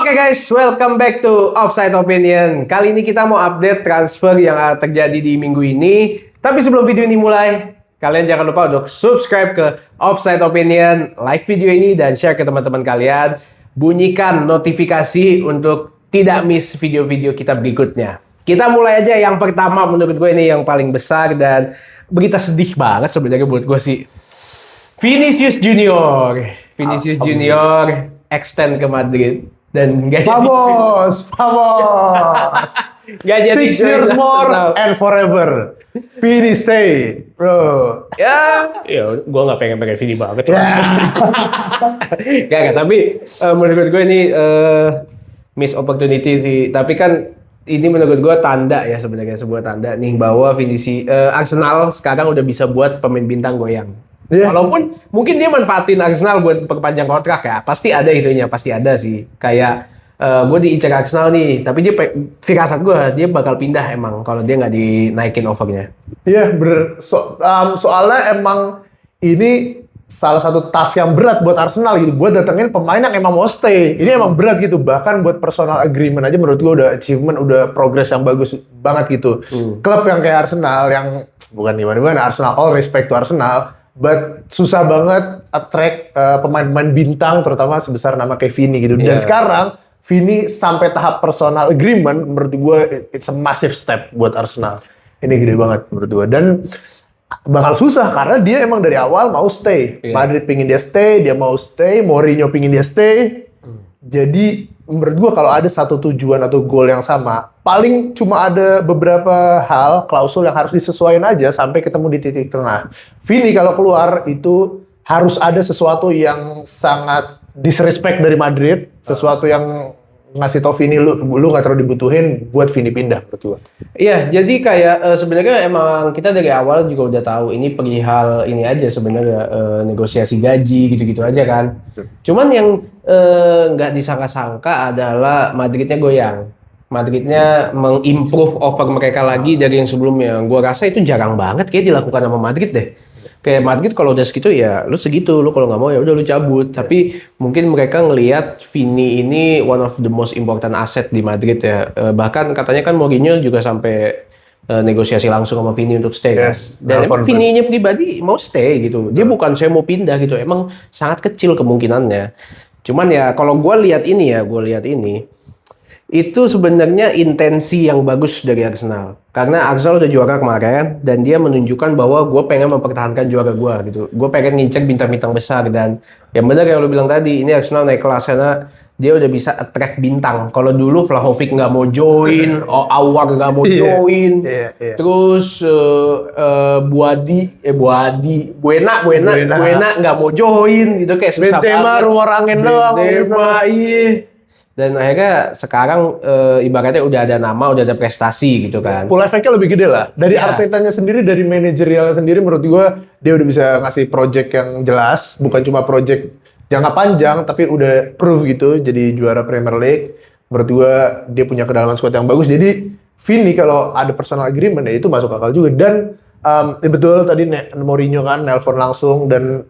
Oke guys, welcome back to Offside Opinion. Kali ini kita mau update transfer yang terjadi di minggu ini. Tapi sebelum video ini mulai, kalian jangan lupa untuk subscribe ke Offside Opinion, like video ini dan share ke teman-teman kalian. Bunyikan notifikasi untuk tidak miss video-video kita berikutnya. Kita mulai aja yang pertama, menurut gue ini yang paling besar dan berita sedih banget sebenarnya buat gue sih. Vinicius Junior extend ke Madrid. Dan nggak jadi. Vamos. Nggak jadi. 6 years more and forever. Vini stay, bro. Ya, gue nggak pengen Vini banget. Gak, tapi menurut gue ini miss opportunity sih. Tapi kan ini menurut gue tanda ya, sebenarnya sebuah tanda nih bahwa Arsenal sekarang udah bisa buat pemain bintang goyang. Yeah. Walaupun mungkin dia manfaatin Arsenal buat perpanjang kontrak ya, pasti ada itunya, pasti ada sih. Kayak gue diincar Arsenal nih, tapi dia firasat gue dia bakal pindah emang kalau dia nggak dinaikin offernya. Iya, bener. Soalnya emang ini salah satu task yang berat buat Arsenal gitu, buat datengin pemain yang emang mau stay. Ini emang berat gitu, bahkan buat personal agreement aja menurut gue udah achievement, udah progress yang bagus banget gitu. Klub yang kayak Arsenal, yang bukan gimana-gimana, Arsenal, all respect to Arsenal, but susah banget attract pemain-pemain bintang, terutama sebesar nama kayak Vini gitu. Dan sekarang Vini sampai tahap personal agreement, menurut gue it's a massive step buat Arsenal. Ini gede banget menurut gue. Dan bakal susah karena dia emang dari awal mau stay. Madrid pingin dia stay, dia mau stay. Mourinho pingin dia stay. Jadi menurut gue kalau ada satu tujuan atau goal yang sama, paling cuma ada beberapa hal, klausul yang harus disesuaikan aja sampai ketemu di titik tengah. Vini kalau keluar itu harus ada sesuatu yang sangat disrespect dari Madrid, sesuatu yang ngasih tau Vini lu nggak terlalu dibutuhin buat Vini pindah menurut gue. Iya, jadi kayak sebenarnya emang kita dari awal juga udah tahu ini perihal ini aja sebenarnya negosiasi gaji gitu-gitu aja kan. Cuman yang nggak disangka-sangka adalah Madridnya goyang. Madridnya mengimprove offer mereka lagi dari yang sebelumnya. Gua rasa itu jarang banget kayak dilakukan sama Madrid deh. Kayak Madrid kalau udah segitu ya lu segitu, lu kalau nggak mau ya udah lu cabut. Tapi mungkin mereka ngelihat Vini ini one of the most important asset di Madrid ya. Bahkan katanya kan Mourinho juga sampai negosiasi langsung sama Vini untuk stay. Yes, Dan emang Vini-nya pribadi mau stay gitu. Dia bukan saya mau pindah gitu. Emang sangat kecil kemungkinannya. Cuman ya kalau gue lihat ini itu sebenarnya intensi yang bagus dari Arsenal. Karena Arsenal udah juara kemarin dan dia menunjukkan bahwa gue pengen mempertahankan juara gue gitu. Gue pengen ngincer bintang-bintang besar dan yang benar yang lo bilang tadi, ini Arsenal naik kelas karena dia udah bisa attract bintang. Kalau dulu Vlahovic nggak mau join, Aouar nggak mau join, terus Buena nggak mau join gitu kayak susah banget. Benzema rumor angin doang. Iya. Dan akhirnya sekarang ibaratnya udah ada nama, udah ada prestasi gitu kan. Pull efeknya lebih gede lah. Dari Artetanya sendiri, dari manajerialnya sendiri menurut gue dia udah bisa ngasih project yang jelas, bukan cuma project jangka panjang tapi udah proof gitu jadi juara Premier League. Menurut gue dia punya kedalaman squad yang bagus. Jadi Vini kalau ada personal agreement ya itu masuk akal juga. Dan betul tadi Mourinho kan nelpon langsung dan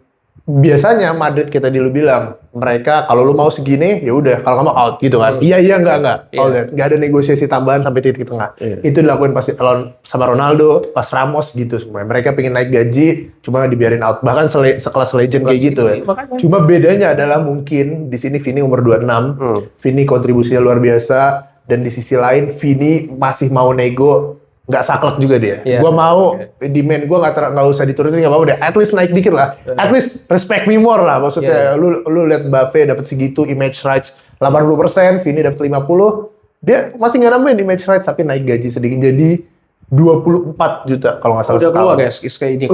biasanya Madrid kita dulu bilang mereka kalau lu mau segini ya udah, kalau nggak mau out gitu kan. Iya enggak. Nggak ada negosiasi tambahan sampai titik tengah. Itu dilakuin pasti sama Ronaldo, pas Ramos gitu semua. Mereka pengen naik gaji cuma dibiarin out. Bahkan sekelas legend kayak gitu ya. Cuma bedanya adalah mungkin di sini Vini umur 26. Vini kontribusinya luar biasa dan di sisi lain Vini masih mau nego. Nggak saklek juga dia. Gua mau demand gue nggak usah diturunin, nggak apa-apa deh. At least naik dikit lah. At least respect me more lah. Maksudnya lu lihat Mbappe dapat segitu image rights 80%, Vini dapat 50%. Dia masih nggak nambahin image rights tapi naik gaji sedikit jadi 24 juta kalau nggak salah. Udah keluar guys, kayak ini.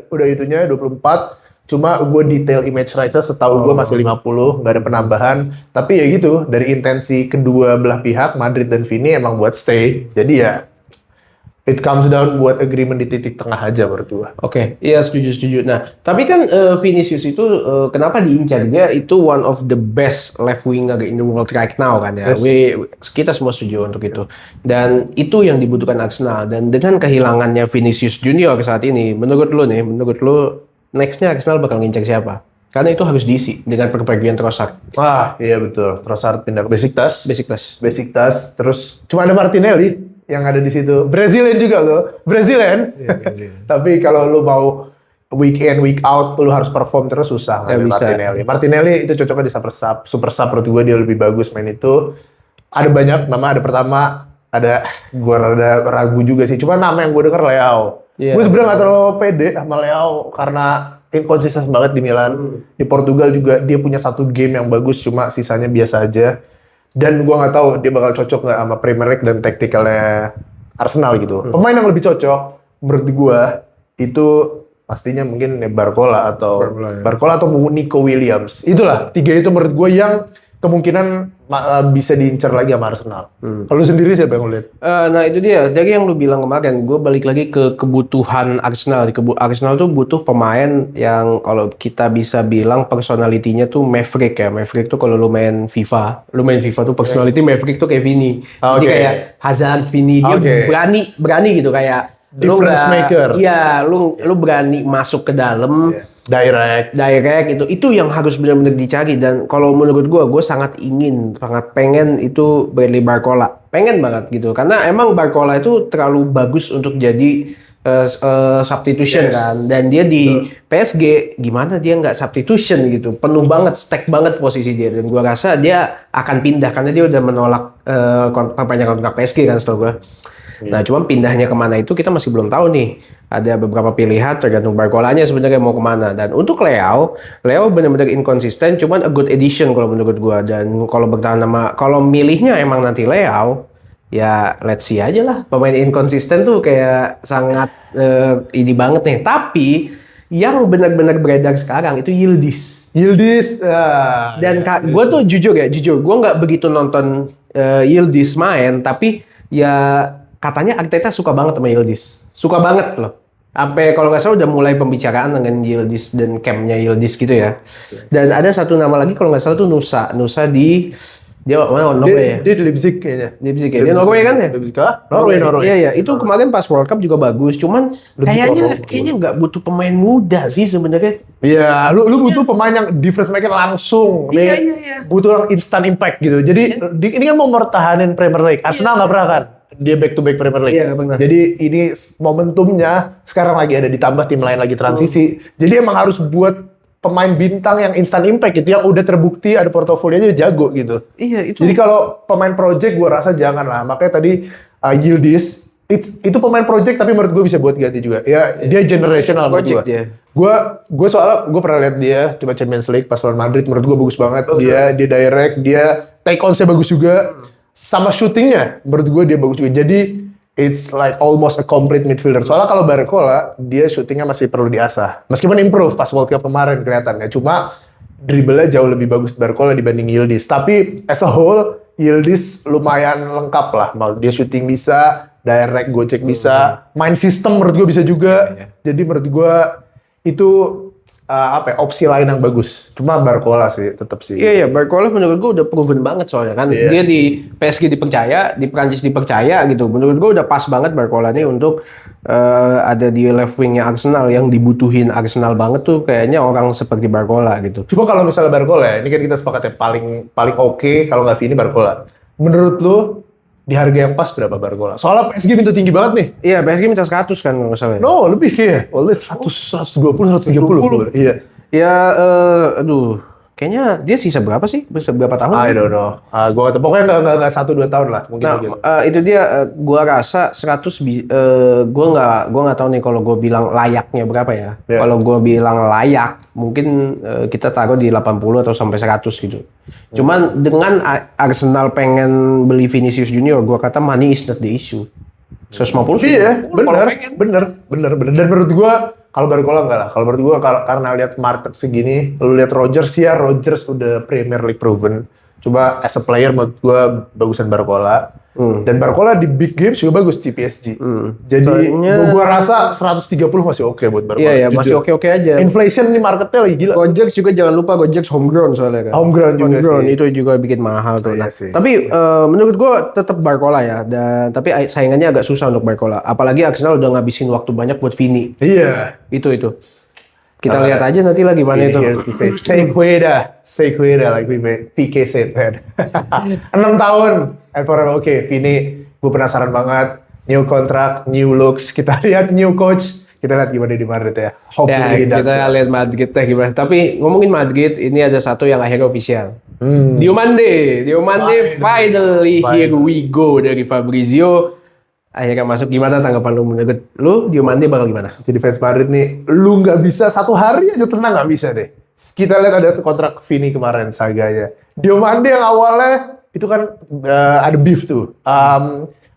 Udah itunya 24. Cuma gue detail image rights-nya setahu gue masih 50, nggak ada penambahan. Tapi ya gitu, dari intensi kedua belah pihak, Madrid dan Vini emang buat stay. Jadi ya, it comes down buat agreement di titik tengah aja menurut gue. Oke, iya setuju. Nah, tapi kan Vinicius itu kenapa diincar? Dia itu one of the best left winger in the world right now kan ya. Kita semua setuju untuk itu. Dan itu yang dibutuhkan Arsenal. Dan dengan kehilangannya Vinicius Junior saat ini, menurut lu next-nya Arsenal bakal ngincar siapa? Karena itu harus diisi dengan perpergian Trossard. Wah, iya betul. Trossard pindah ke Besiktas. Besiktas. Terus cuma ada Martinelli yang ada di situ. Brazilian juga loh. Brazilian. Tapi kalau lu mau week in, week out, lu harus perform terus susah. Ya, bisa. Martinelli itu cocoknya di super sub menurut gue dia lebih bagus main itu. Ada banyak nama, ada pertama, gue rada ragu juga sih. Cuma nama yang gue denger Leao. Yeah. Gue sebenarnya nggak terlalu pede sama Leao karena inkonsisten banget di Milan. Di Portugal juga dia punya satu game yang bagus, cuma sisanya biasa aja. Dan gue nggak tahu dia bakal cocok nggak sama Premier League dan taktikalnya Arsenal gitu. Pemain yang lebih cocok menurut gue itu pastinya mungkin Barcola atau Nico Williams. Itulah 3 itu menurut gue yang kemungkinan bisa diincar lagi sama Arsenal. Kalau sendiri siapa yang lihat? Nah itu dia, dari yang lu bilang kemarin, gue balik lagi ke kebutuhan Arsenal. Arsenal tuh butuh pemain yang kalau kita bisa bilang personalitinya tuh Maverick ya. Maverick tuh kalau lu main FIFA tuh personality Maverick tuh kayak Vini. Jadi kayak Hazard, Vini, dia berani gitu kayak difference maker. Iya, lu berani masuk ke dalam. Direct itu yang harus benar-benar dicari. Dan kalau menurut gue sangat pengen itu Bradley Barcola, pengen banget gitu karena emang Barcola itu terlalu bagus untuk jadi substitution kan, dan dia di PSG gimana dia nggak substitution gitu, penuh banget, stack banget posisi dia, dan gue rasa dia akan pindah karena dia udah menolak perpanjangan kontrak PSG kan setahu gue. Nah, cuma pindahnya kemana itu kita masih belum tahu nih. Ada beberapa pilihan tergantung Barcolanya sebenarnya mau kemana. Dan untuk Leao benar-benar inkonsisten, cuman a good addition kalau menurut gua. Dan kalau bertahan kalau milihnya emang nanti Leao, ya let's see aja lah. Pemain inkonsisten tuh kayak sangat ini banget nih. Tapi yang benar-benar beredar sekarang itu Yildiz. Dan gue tuh jujur, gue nggak begitu nonton Yildiz main, tapi ya katanya Arteta suka banget sama Yildiz. Suka banget loh. Sampai kalau nggak salah udah mulai pembicaraan dengan Yildiz dan campnya Yildiz gitu ya. Dan ada satu nama lagi kalau nggak salah tuh Nusa dia mana Norway ya? Dia di Leipzig kayaknya. Dia Norway kan ya? Norway. Iya. Itu kemarin pas World Cup juga bagus. Cuman kayaknya nggak butuh pemain muda sih sebenarnya. Iya, lu butuh pemain yang difference maker langsung. Iya. Butuh instant impact gitu. Jadi ini kan mau mertahanin Premier League. Arsenal nggak pernah kan? Dia back to back Premier League. Iya, benar. Jadi ini momentumnya sekarang lagi ada ditambah tim lain lagi transisi. Jadi emang harus buat pemain bintang yang instant impact gitu, yang udah terbukti ada portofolionya jago gitu. Iya, itu. Jadi kalau pemain project gue rasa jangan lah. Makanya tadi Yildiz itu pemain project tapi menurut gue bisa buat ganti juga. Ya, dia generational menurut gue. Gue soalnya gue pernah lihat dia coba Champions League pas lawan Madrid, menurut gue bagus banget. Dia direct, dia take on-nya bagus juga. Sama shootingnya, menurut gue dia bagus juga. Jadi it's like almost a complete midfielder. Soalnya kalau Barcola, dia shootingnya masih perlu diasah. Meskipun improve pas World Cup kemarin kelihatannya. Cuma dribble-nya jauh lebih bagus Barcola dibanding Yildiz. Tapi as a whole, Yildiz lumayan lengkap lah. Dia shooting bisa, direct, gocek bisa, main sistem menurut gue bisa juga. Jadi menurut gue itu opsi lain yang bagus. Cuma Barcola sih, tetap sih. Iya, Barcola menurut gue udah proven banget soalnya kan. Dia di PSG dipercaya, di Prancis dipercaya gitu. Menurut gue udah pas banget Barcola nih untuk ada di left wingnya Arsenal yang dibutuhin Arsenal banget tuh kayaknya orang seperti Barcola gitu. Cuma kalau misalnya Barcola, ini kan kita sepakat ya paling oke kalau nggak Vini Barcola. Menurut lu di harga yang pas berapa Barcola? Soalnya PSG minta tinggi banget nih. Iya, PSG minta 100 kan nggak salah. No, lebih kayak. Oleh 120, 130. Iya. Ya, kayaknya dia sisa berapa sih? Berapa tahun? I don't know. Gue nggak tahu. Pokoknya nggak 1-2 tahun lah. Mungkin gitu. Itu dia. Gua rasa 100. Gua nggak tahu nih kalau gue bilang layaknya berapa ya. Yeah. Kalau gue bilang layak, mungkin kita taruh di 80 atau sampai 100 gitu. Cuman dengan Arsenal pengen beli Vinicius Junior, gua kata money is not the issue. 150 sih. Iya, bener. Dan menurut gue, kalau Barcola enggak lah. Kalau menurut gue, karena lihat market segini, lu lihat Rodgers udah Premier League proven. Coba as a player menurut gue bagusan Barcola. Dan Barcola di big games juga bagus di PSG. Jadi gue rasa 130 masih oke buat Barcola. Iya, masih oke aja. Inflation di marketnya lagi gila. Gojek juga jangan lupa Gojek homegrown soalnya kan. Homegrown juga sih. Itu juga bikin mahal tuh. Iya sih. Tapi menurut gue tetap Barcola ya. Tapi saingannya agak susah untuk Barcola. Apalagi Arsenal udah ngabisin waktu banyak buat Vini. Iya. Itu. Kita lihat aja nanti lah gimana itu. Sequeda like PK said, man. 6 tahun and forever. Oke, Vini, gue penasaran banget. New contract, new looks. Kita lihat new coach. Kita lihat gimana di Madrid ya. Hopefully Ya, kita lihat Madrid gimana. Tapi ngomongin Madrid, ini ada satu yang akhirnya official. Diomande finally here we go dari Fabrizio. Akhirnya masuk. Gimana tanggapan lu menurut lu? Diomande bakal gimana? Jadi fans Madrid nih, lu nggak bisa satu hari aja tenang, nggak bisa deh. Kita lihat ada kontrak Vini kemarin saganya. Diomande yang awalnya itu kan ada beef tuh.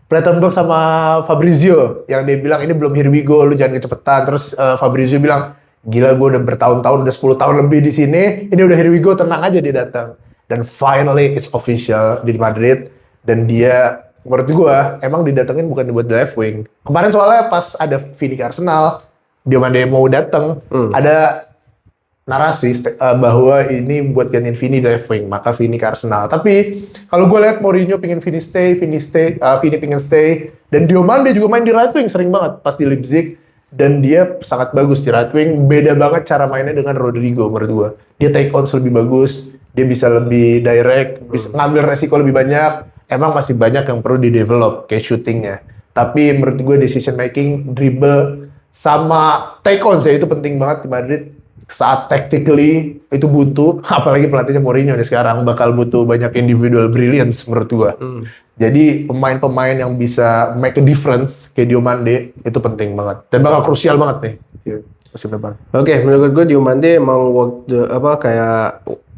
Plattenberg sama Fabrizio yang dia bilang ini belum here we go, lu jangan kecepetan. Terus Fabrizio bilang, gila gue udah bertahun-tahun, udah 10 tahun lebih di sini, ini udah here we go, tenang aja dia datang. Dan finally it's official di Madrid, dan dia menurut gue emang didatengin bukan buat the left wing. Kemarin soalnya pas ada Vini ke Arsenal, Diomande mau datang, ada narasi bahwa ini buat gantiin Vini di left wing, maka Vini ke Arsenal. Tapi kalau gue lihat Mourinho pengen Vini pengen stay, dan Diomande juga main di right wing sering banget pas di Leipzig, dan dia sangat bagus di right wing. Beda banget cara mainnya dengan Rodrigo menurut gue. Dia take on lebih bagus, dia bisa lebih direct, bisa ngambil resiko lebih banyak. Emang masih banyak yang perlu di-develop kayak shootingnya. Tapi menurut gue decision making, dribble, sama take on itu penting banget di Madrid. Saat tactically itu butuh, apalagi pelatihnya Mourinho nih sekarang bakal butuh banyak individual brilliance menurut gua. Jadi pemain-pemain yang bisa make a difference kayak Diomande itu penting banget dan bakal krusial banget nih musim depan. Oke, menurut gue Diomande emang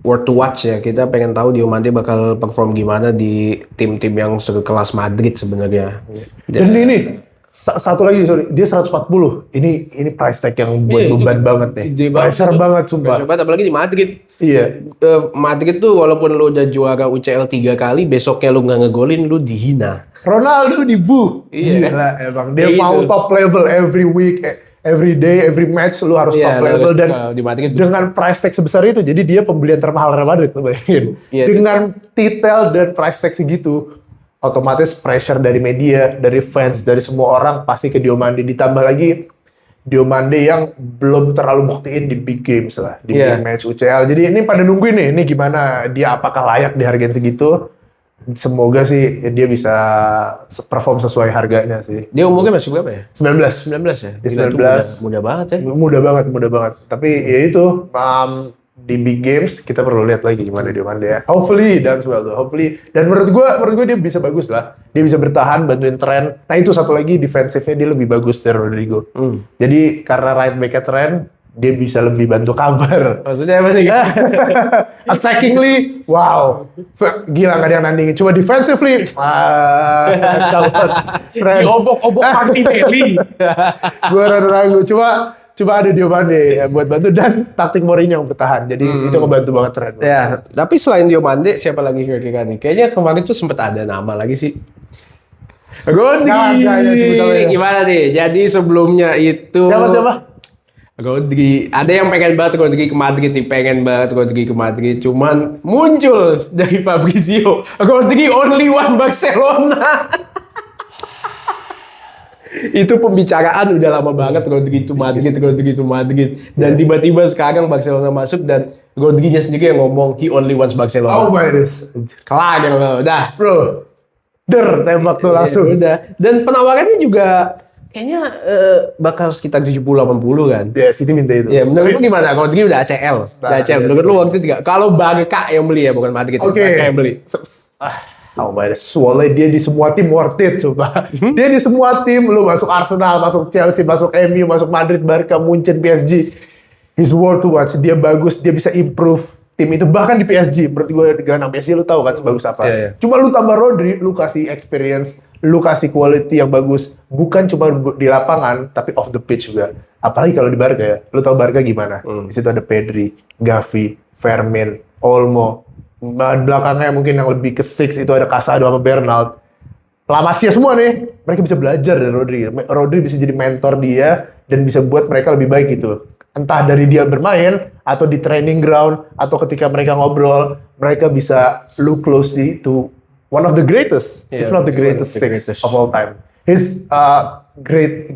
worth to watch ya. Kita pengen tahu Diomande bakal perform gimana di tim-tim yang sekelas Madrid sebenarnya. Dan ini satu lagi, sorry, dia 140. Ini price tag yang buat beban banget nih. Pressure banget, sumpah. Pressure banget, apalagi di Madrid. Iya. Madrid tuh walaupun lu udah juara UCL 3 kali, besoknya lu nggak ngegolin, lu dihina. Ronaldo dibu. Iya. Gila emang. Dia Kayak mau gitu. top level every week, every day, every match lu harus top level. Dan di Madrid dengan price tag sebesar itu, jadi dia pembelian termahal Real Madrid, lu bayangin. Iya, Dengan titel dan price tag segitu, otomatis pressure dari media, dari fans, dari semua orang pasti ke Diomande. Ditambah lagi Diomande yang belum terlalu buktiin di big games lah, di big match UCL. Jadi ini pada nungguin nih, ini gimana dia apakah layak dihargain segitu. Semoga sih dia bisa perform sesuai harganya sih. Dia umurnya masih berapa ya? 19 ya? Dia Gila, 19. muda banget ya. Mudah banget. Tapi ya itu, di big games kita perlu lihat lagi gimana Diomande ya. Hopefully done well tuh. Hopefully. Dan menurut gua dia bisa bagus lah. Dia bisa bertahan, bantuin tren. Nah itu satu lagi, defensifnya dia lebih bagus dari Rodrigo. Jadi karena right back-nya tren, dia bisa lebih bantu cover. Maksudnya apa sih? Attackingly, wow. Gila gak ada yang nandingin. Cuma defensively, Obok-obok Martinelli. Gue rada ragu. Coba ada Diomande ya, buat bantu, dan taktik Mourinho yang bertahan. Jadi itu ngebantu banget tren. Ya, tapi selain Diomande, siapa lagi kira-kira nih? Kayaknya kemarin tuh sempat ada nama lagi sih. Rodri. Gimana nih? Jadi sebelumnya itu Siapa? Rodri. Ada yang pengen banget Rodri ke Madrid nih, cuman muncul dari Fabrizio, Rodri only one Barcelona. Itu pembicaraan udah lama banget, Rodri itu Madrid. Dan tiba-tiba sekarang Barcelona masuk dan Rodrinya sendiri yang ngomong he only wants Barcelona. Oh my goodness. Kelar loh, udah. Bro, tembak tuh langsung. Udah. Dan penawarannya juga kayaknya bakal sekitar 70-80 kan. Ya, City minta itu. Ya, menurut lu gimana? Rodri udah ACL. Menurut lu waktu itu kalau Barca yang beli ya, bukan Madrid. Barca yang beli. Oh my God, soalnya dia di semua tim worth it, coba. Dia di semua tim, lu masuk Arsenal, masuk Chelsea, masuk MU, masuk Madrid, Barca, Munchen, PSG. He's worth to watch. Dia bagus, dia bisa improve tim itu. Bahkan di PSG, menurut gue gelandang PSG lu tahu kan sebagus apa. Cuma lu tambah Rodri, lu kasih experience, lu kasih quality yang bagus. Bukan cuma di lapangan, tapi off the pitch juga. Apalagi kalau di Barca ya. Lu tahu Barca gimana? Di situ ada Pedri, Gavi, Fermin, Olmo. Belakangnya mungkin yang lebih ke six itu ada Casado sama Bernal. La Masia semua nih, mereka bisa belajar dari Rodri. Rodri bisa jadi mentor dia dan bisa buat mereka lebih baik gitu. Entah dari dia bermain atau di training ground atau ketika mereka ngobrol, mereka bisa look closely to one of the greatest, if not the greatest six of all time. He's great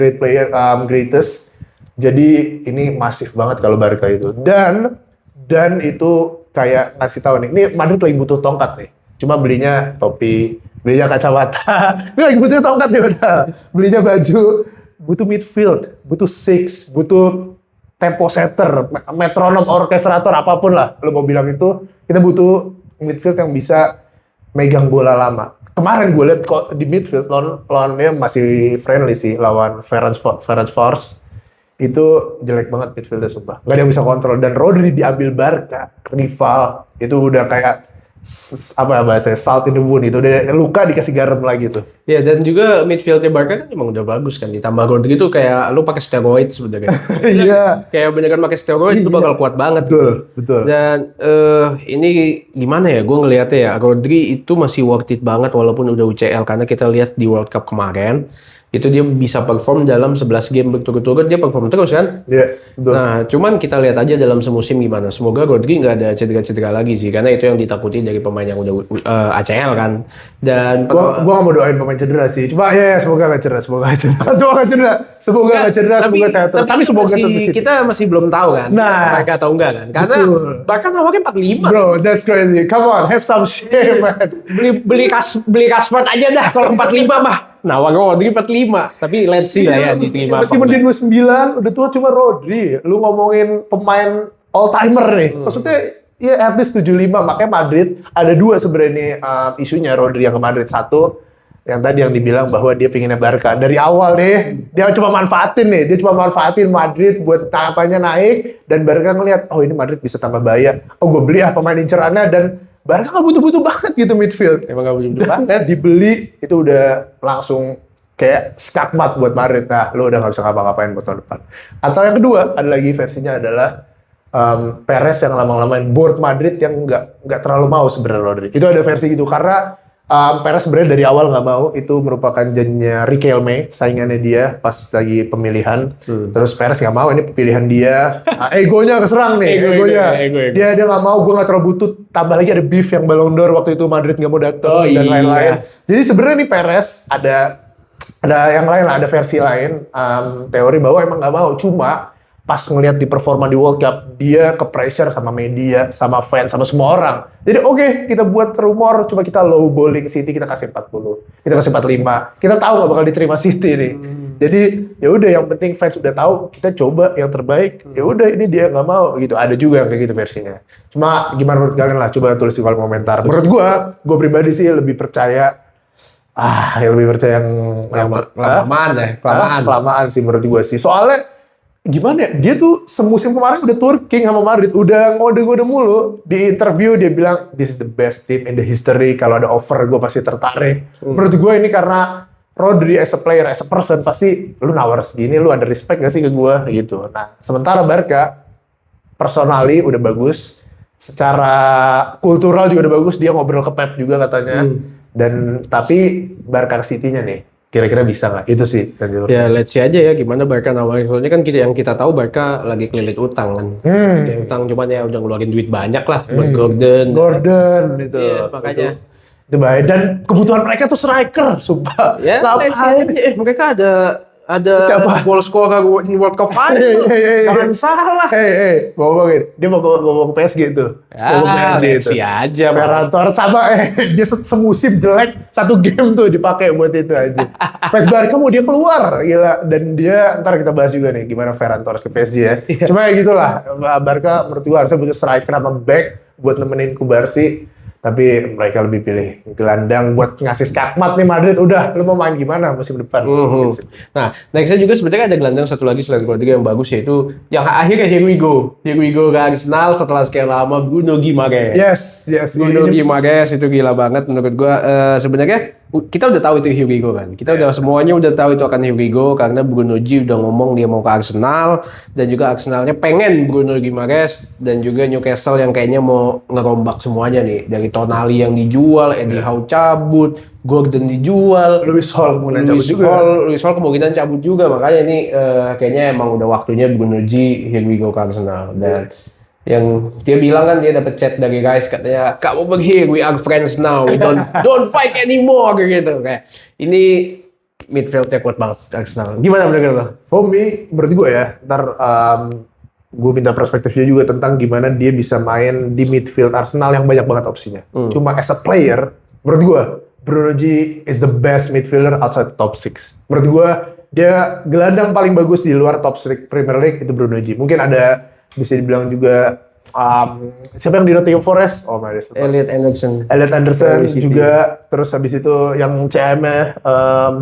player, greatest. Jadi ini masif banget kalau Barca itu. Dan itu kayak ngasih tahu nih, ini Madrid lagi butuh tongkat nih. Cuma belinya topi, belinya kacamata. Ini lagi butuh tongkat nih udah. Belinya baju, butuh midfield, butuh six, butuh tempo setter, metronom, orkestrator, apapun lah. Lo mau bilang itu, kita butuh midfield yang bisa megang bola lama. Kemarin gue lihat kok di midfield lawannya masih friendly sih lawan Ferencváros. Itu jelek banget midfieldnya sumpah. Gak ada yang bisa kontrol. Dan Rodri diambil Barca, rival. Itu udah kayak apa bahasanya, salt in the wound. Itu udah luka dikasih garam lagi tuh. Ya, dan juga midfieldnya Barca kan emang udah bagus kan. Ditambah Rodri itu kayak lu pakai steroid sebenarnya. Iya. Kayak beneran pakai steroid itu bakal kuat banget. Betul. Dan ini gimana ya, gue ngeliatnya ya, Rodri itu masih worth it banget walaupun udah UCL, karena kita lihat di World Cup kemarin itu dia bisa perform dalam 11 game berturut-turut, dia perform terus kan. Iya, betul. Nah, cuman kita lihat aja dalam semusim gimana. Semoga Rodri nggak ada cedera-cedera lagi sih, karena itu yang ditakuti dari pemain yang udah ACL kan. Dan Gua gak mau doain pemain cedera sih. Cuma ya semoga gak cedera, semoga gak cedera. Semoga gak cedera, semoga sehat terus. Tapi semoga terus. kita masih belum tahu kan, mereka atau enggak kan. Karena bahkan awalnya 45. Bro, that's crazy. Come on, have some shame, man. Beli Kasper aja dah kalau 45 mah. Nah, Rodri 45, tapi let's see lah ya diterima. Meskipun dia 29, udah tua cuma Rodri. Lu ngomongin pemain all-timer nih. Maksudnya, ya at least 75. Makanya Madrid, ada dua sebenarnya nih isunya Rodri yang ke Madrid. Satu, yang tadi yang dibilang bahwa dia pinginnya Barca. Dari awal nih, dia cuma manfaatin Madrid buat tahapannya naik. Dan Barca ngeliat, oh ini Madrid bisa tambah bahaya. Oh gue beli pemain incerannya, dan Barca nggak butuh-butuh banget gitu midfield. Emang nggak butuh-butuh banget. Dibeli itu udah langsung kayak skakmat buat Madrid. Nah, lo udah nggak bisa ngapa-ngapain buat tahun depan. Atau yang kedua, ada lagi versinya adalah Perez yang lama-lamain board Madrid yang nggak terlalu mau sebenarnya Rodri. Itu ada versi gitu karena Perez sebenarnya dari awal nggak mau. Itu merupakan janjinya Riquelme, saingannya dia pas lagi pemilihan. Terus Perez nggak mau, ini pilihan dia. Egonya keserang nih, egonya. Dia nggak mau, gue nggak terlalu butuh. Tambah lagi ada beef yang Ballon d'Or waktu itu Madrid nggak mau datang dan lain-lain. Jadi sebenarnya nih Perez ada yang lain lah, ada versi lain. Teori bahwa emang nggak mau, cuma pas ngelihat di performa di World Cup, dia ke pressure sama media, sama fans, sama semua orang. Jadi oke, kita buat rumor, coba kita low balling City, kita kasih 40, kita kasih 45. Kita tahu nggak bakal diterima City nih. Jadi ya udah, yang penting fans udah tahu, kita coba yang terbaik. Ya udah, ini dia nggak mau gitu. Ada juga yang kayak gitu versinya. Cuma gimana menurut kalian lah? Coba tulis di kolom komentar. Menurut gue pribadi sih lebih percaya yang kelamaan sih menurut gue sih. Soalnya gimana ya, dia tuh semusim kemarin udah twerking sama Madrid, udah ngode-ngode mulu. Di interview dia bilang, this is the best team in the history, kalau ada offer gue pasti tertarik. Menurut gue ini karena Rodri as a player, as a person, pasti lu nawar segini, lu ada respect gak sih ke gue gitu. Nah, sementara Barca personally udah bagus, secara kultural juga udah bagus, dia ngobrol ke Pep juga katanya. Dan tapi Barca City-nya nih, kira-kira bisa nggak? Itu sih. Ya, let's see aja ya gimana Barca nawarin. Soalnya kan yang kita tahu Barca lagi kelilit utang kan. Utang cuman ya udah ngeluarin duit banyak lah buat Gordon itu. Iya, makanya. Itu bahaya. Dan kebutuhan mereka tuh striker, sumpah. Ya, let's see aja. Mereka ada siapa? Goal scorer in World Cup final. Jangan salah. Ngomongin. Dia mau ke PSG tuh. Ya, let's see aja. Ferran Torres sama dia semusim jelek, satu game tuh dipakai buat itu aja. PS Barca mau dia keluar, gila. Dan dia, ntar kita bahas juga nih gimana Ferran Torres ke PSG ya. Cuma ya gitulah, Barca menurut gua harusnya butuh striker sama back buat nemenin Kubarsi. Tapi mereka lebih pilih gelandang buat ngasih skakmat nih Madrid. Udah, lu mau main gimana musim depan? Nah, nextnya juga sebenarnya ada gelandang satu lagi selain Rodri yang bagus, yaitu yang akhirnya here we go ke Arsenal setelah sekian lama, Bruno Guimaraes. Yes. Bruno Guimaraes itu gila banget menurut gua. Sebenarnya kita udah tahu itu here we go kan. Kita udah semuanya udah tahu itu akan here we go karena Bruno G udah ngomong dia mau ke Arsenal, dan juga Arsenalnya pengen Bruno Guimaraes, dan juga Newcastle yang kayaknya mau ngerombak semuanya nih, dari Tonali yang dijual, Eddie Howe cabut, Gordon dijual, Lewis Hall kemungkinan cabut juga. Makanya ini kayaknya emang udah waktunya Bruno G here we go ke Arsenal. Dan yang dia bilang kan, dia dapat chat dari guys katanya, kamu pergi, we are friends now, we don't fight anymore gitu. Kayak ini midfieldnya kuat banget Arsenal. Gimana menurut lo? For me, menurut gue ya, ntar gue minta perspektifnya juga tentang gimana dia bisa main di midfield Arsenal yang banyak banget opsinya. Cuma as a player, menurut gue, Bruno G is the best midfielder outside top 6. Menurut gue, dia gelandang paling bagus di luar top 6 Premier League itu Bruno G. Mungkin ada, bisa dibilang juga, siapa yang di Nottingham Forest? Oh my God. Elliot Anderson juga, terus habis itu yang CM-nya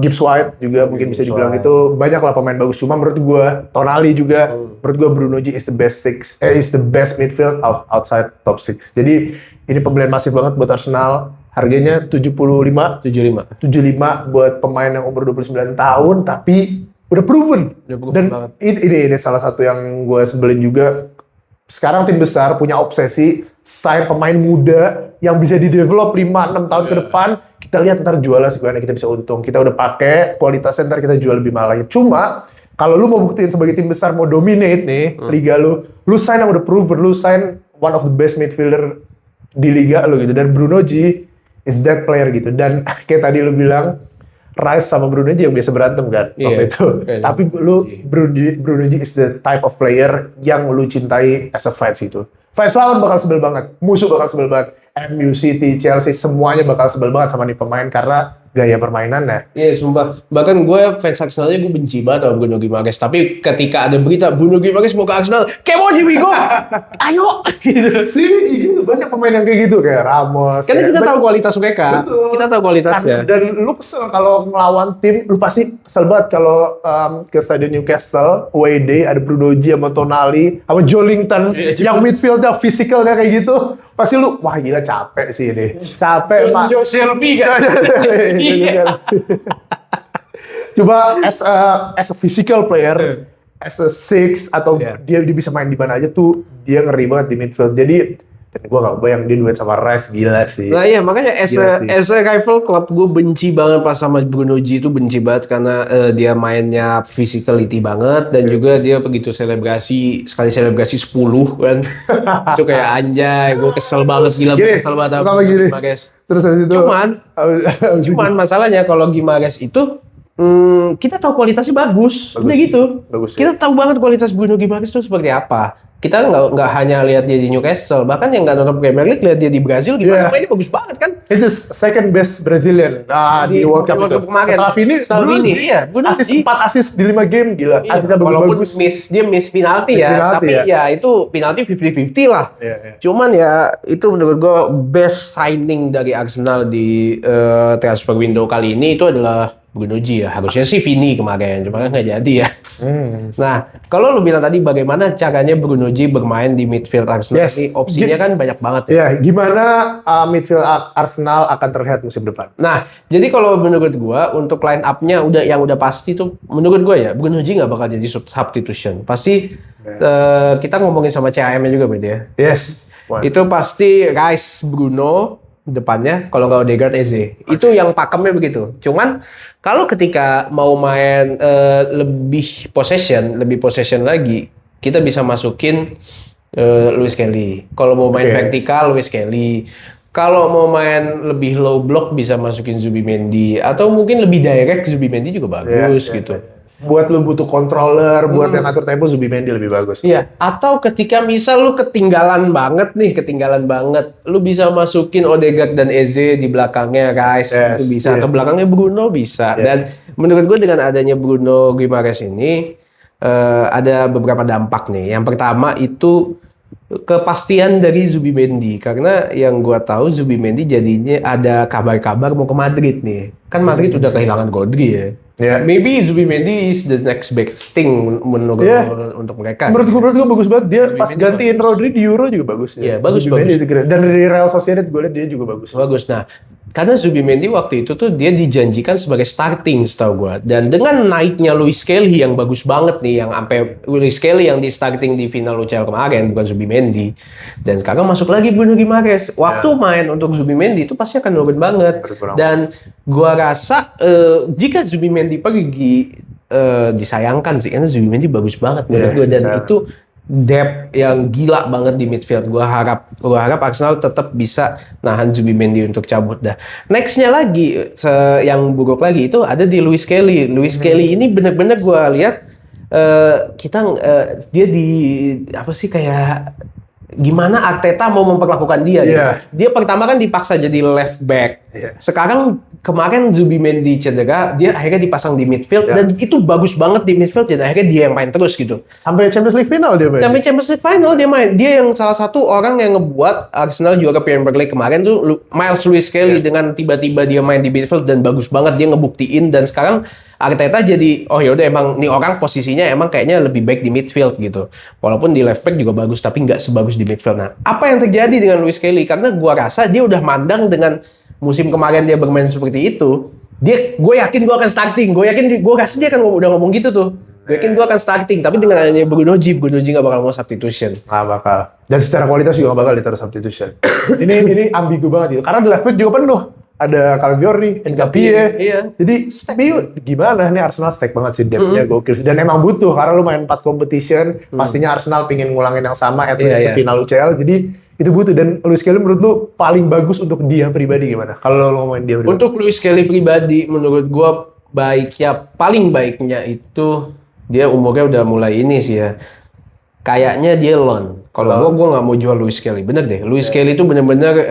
Gibbs White juga mungkin bisa dibilang itu banyak lah pemain bagus. Cuma menurut gue Tonali juga, menurut gue Bruno G is the best midfield outside top 6. Jadi ini pembelian masif banget buat Arsenal. Harganya 75 buat pemain yang umur 29 tahun tapi udah proven. Dan banget. Ini salah satu yang gue sebelin juga. Sekarang tim besar punya obsesi sign pemain muda yang bisa di-develop 5-6 tahun ke depan. Kita lihat ntar jualnya sebenarnya kita bisa untung. Kita udah pakai kualitasnya, ntar kita jual lebih mahal lagi. Cuma kalau lu mau buktiin sebagai tim besar mau dominate nih liga lu sign yang udah proven, lu sign one of the best midfielder di liga lu gitu. Dan Bruno G is that player gitu. Dan kayak tadi lu bilang Rice sama Bruno G yang biasa berantem kan waktu itu. Tapi Bruno G is the type of player yang lu cintai as a fans gitu. Fans lawan bakal sebel banget, musuh bakal sebel banget. MU, City, Chelsea semuanya bakal sebel banget sama nih pemain karena gaya permainannya. Iya, sumpah. Bahkan gue fans Arsenalnya gue benci banget sama Bruno Guimaraes. Tapi ketika ada berita Bruno Guimaraes mau ke Arsenal, come on, here we go! Ayo! Gitu. Gitu. Banyak pemain yang kayak gitu, kayak Ramos. Karena kita tahu kualitas mereka. Betul. Kita tahu kualitasnya. Dan lu kesel kalau ngelawan tim, lu pasti kesel banget kalau ke Stadion Newcastle, away day, ada Bruno G sama Tonali, sama Joelinton, yang midfieldnya, physicalnya kayak gitu. Pasti lu, wah gila capek sih ini. Capek, Pak. Joe Shelby kan? Coba as a physical player, as a six atau dia bisa main di mana aja tuh dia ngeri banget di midfield. Jadi dan gue gak bayang dia duet sama Rice, gila sih. Nah iya makanya as a rival club gue benci banget pas sama Bruno G itu, benci banget karena dia mainnya physicality banget dan juga dia begitu sekali selebrasi 10 kan. Itu kayak anjay, gue kesel banget, gila gue kesel banget sama Guimaraes. Terus habis itu cuman masalahnya kalau Guimaraes itu kita tahu kualitasnya bagus. Udah gitu. Bagus, kita tahu banget kualitas Bruno Guimaraes itu seperti apa. Kita nggak hanya lihat dia di Newcastle, bahkan yang nggak nonton Premier League lihat dia di Brazil gimana mainnya bagus banget kan. This is second best Brazilian di World Cup itu. Setelah Vini, iya. Asis 4 asis di 5 game, gila. Iya. Asisnya bagus. Dia miss penalti ya, tapi ya itu penalti 50-50 lah. Cuman ya itu menurut gue best signing dari Arsenal di transfer window kali ini itu adalah Bruno G ya. Harusnya sih Vini kemarin, cuma kan nggak jadi ya. Nah, kalau lu bilang tadi bagaimana caranya Bruno G bermain di midfield Arsenal, ini opsinya kan banyak banget. Ya, gimana midfield Arsenal akan terlihat musim depan? Nah, jadi kalau menurut gua untuk line up-nya udah pasti tuh menurut gua ya, Bruno G nggak bakal jadi substitution. Pasti kita ngomongin sama CAM-nya juga berarti ya. Yes. Itu pasti Rice, Bruno depannya, kalau nggak Odegaard, Eze. Itu yang pakemnya begitu. Cuman kalau ketika mau main lebih possession lagi, kita bisa masukin Lewis Kelly. Kalau mau main vertikal, Lewis Kelly. Kalau mau main lebih low block bisa masukin Zubimendi, atau mungkin lebih direct Zubimendi juga bagus gitu. Buat lu butuh controller, buat yang ngatur tempo Zubimendi lebih bagus. Iya, atau ketika misal lu ketinggalan banget, lu bisa masukin Odegaard dan Eze di belakangnya, guys. Itu bisa, atau belakangnya Bruno bisa. Dan menurut gue dengan adanya Bruno Guimaraes ini ada beberapa dampak nih. Yang pertama itu kepastian dari Zubimendi, karena yang gue tahu Zubimendi jadinya ada kabar-kabar mau ke Madrid nih. Kan Madrid udah kehilangan Godri ya. Maybe Zubimendi is the next best thing menurut untuk mereka. Menurut gue bagus banget. Dia pas gantiin Rodri di Euro juga bagus. Iya, bagus. Dan dari Real Sociedad gue lihat dia juga bagus. Nah, karena Zubimendi waktu itu tuh dia dijanjikan sebagai starting setahu gue. Dan dengan naiknya Lewis Kelly yang bagus banget nih, yang sampai Lewis Kelly yang di starting di final UCL kemarin, bukan Zubimendi. Dan sekarang masuk lagi Bruno Guimaraes. Waktu main untuk Zubimendi itu pasti akan nurun banget. Dan gua rasa jika Zubimendi pergi disayangkan sih, karena Zubimendi bagus banget menurut gue. Dan itu depth yang gila banget di midfield. Gua harap Arsenal tetap bisa nahan Zubimendi untuk cabut dah. Nextnya lagi yang buruk lagi itu ada di Luis Kelly. Luis Kelly ini bener-bener gua lihat dia di apa sih kayak gimana Arteta mau memperlakukan dia. Gitu. Dia pertama kan dipaksa jadi left back. Sekarang kemarin Zubimendi cedera, dia akhirnya dipasang di midfield dan itu bagus banget di midfield dan akhirnya dia yang main terus gitu. Sampai Champions League final dia main. Sampai Champions League final dia main. Dia yang salah satu orang yang ngebuat Arsenal juara Premier League kemarin tuh Miles Lewis Kelly dengan tiba-tiba dia main di midfield dan bagus banget dia ngebuktiin dan sekarang Arteta jadi yaudah emang nih orang posisinya emang kayaknya lebih baik di midfield gitu. Walaupun di left back juga bagus tapi nggak sebagus di midfield. Nah, apa yang terjadi dengan Luis Kelly? Karena gua rasa dia udah mandang dengan musim kemarin dia bermain seperti itu. Gue yakin gue akan starting. Gue rasa dia kan udah ngomong gitu tuh. Gue yakin gue akan starting. Tapi dengan adanya Bruno G nggak bakal mau substitution. Nggak bakal. Dan secara kualitas juga nggak bakal ditaruh substitution. ini ambigu banget gitu. Karena di left back juga penuh. Ada Calviori, Nkapie. Iya. Jadi gimana nih Arsenal stack banget sih depth-nya gokil. Dan emang butuh karena lu main 4 competition, pastinya Arsenal pingin ngulangin yang sama at least ke final UCL. Jadi itu butuh. Dan Luis Kelly menurut lu paling bagus untuk dia pribadi gimana? Kalau lu ngomongin dia pribadi. Untuk Luis Kelly pribadi menurut gue paling baiknya itu dia umurnya udah mulai ini sih ya. Kayaknya dia loan. Kalau gue nggak mau jual Luis Kelly, bener deh. Luis Kelly itu bener-bener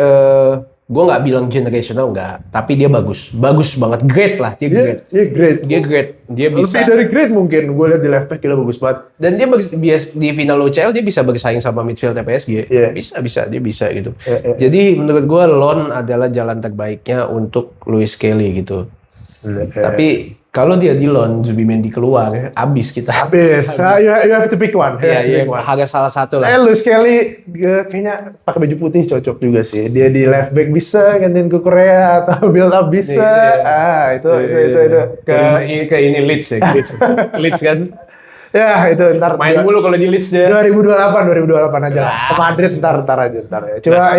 gue nggak bilang generational nggak, tapi dia bagus banget, great lah, dia great. Dia bisa. Lebih dari great mungkin, gue lihat di left back gila bagus banget. Dan dia di final UCL dia bisa bersaing sama midfield PSG, bisa dia bisa gitu. Jadi menurut gue loan adalah jalan terbaiknya untuk Luis Kelly gitu. Tapi kalau dia di loan, Zubimendi keluar, abis kita. Abis. You have to pick one. Iya, harga salah satu lah. Luis Kelly kayaknya pakai baju putih cocok juga sih. Dia di left back bisa gantiin ke Korea atau build up bisa. Itu. Ke ini Leeds ya. Leeds kan. Ya itu ntar main mulu kalau di Leeds dia. 2028 aja lah. Ke Madrid ntar ya. Cuma